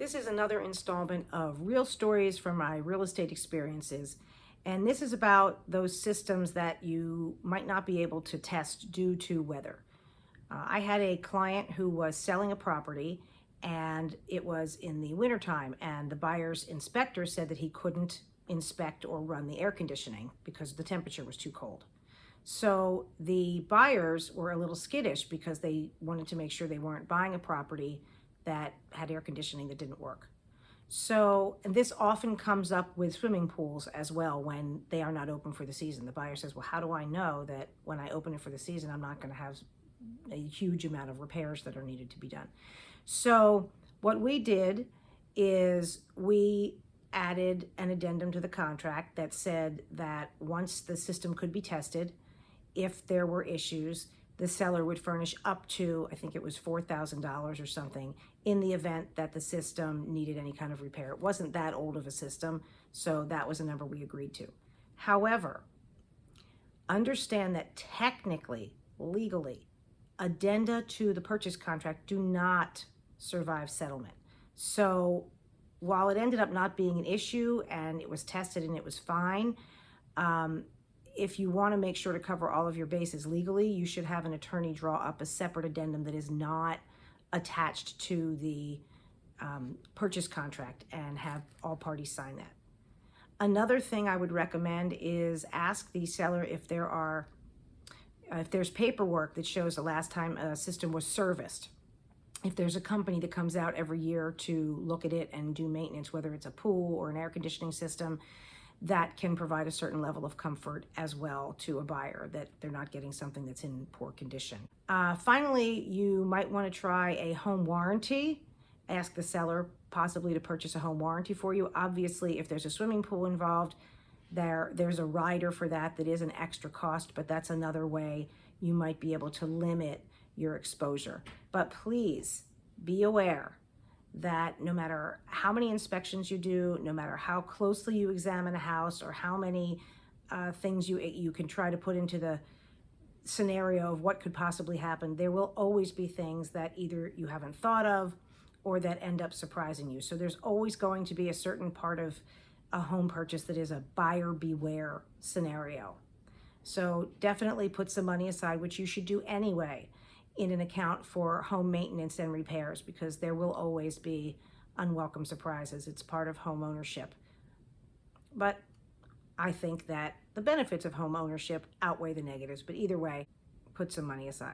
This is another installment of real stories from my real estate experiences. And this is about those systems that you might not be able to test due to weather. I had a client who was selling a property and it was in the wintertime, and the buyer's inspector said that he couldn't inspect or run the air conditioning because the temperature was too cold. So the buyers were a little skittish because they wanted to make sure they weren't buying a property that had air conditioning that didn't work. So, and this often comes up with swimming pools as well when they are not open for the season. The buyer says, well, how do I know that when I open it for the season, I'm not going to have a huge amount of repairs that are needed to be done? So what we did is we added an addendum to the contract that said that once the system could be tested, if there were issues, the seller would furnish up to, I think it was $4,000 or something, in the event that the system needed any kind of repair. It wasn't that old of a system, so that was a number we agreed to. However, understand that technically, legally, addenda to the purchase contract do not survive settlement. So while it ended up not being an issue and it was tested and it was fine, if you want to make sure to cover all of your bases legally, you should have an attorney draw up a separate addendum that is not attached to the purchase contract and have all parties sign that. Another thing I would recommend is ask the seller if there's paperwork that shows the last time a system was serviced. If there's a company that comes out every year to look at it and do maintenance, whether it's a pool or an air conditioning system, that can provide a certain level of comfort as well to a buyer that they're not getting something that's in poor condition. Finally, you might want to try a home warranty. Ask the seller possibly to purchase a home warranty for you. Obviously, if there's a swimming pool involved, there's a rider for that is an extra cost, but that's another way you might be able to limit your exposure. But please be aware that no matter how many inspections you do, no matter how closely you examine a house or how many things you can try to put into the scenario of what could possibly happen, there will always be things that either you haven't thought of or that end up surprising you. So there's always going to be a certain part of a home purchase that is a buyer beware scenario. So definitely put some money aside, which you should do anyway, in an account for home maintenance and repairs, because there will always be unwelcome surprises. It's part of home ownership. But I think that the benefits of home ownership outweigh the negatives, but either way, put some money aside.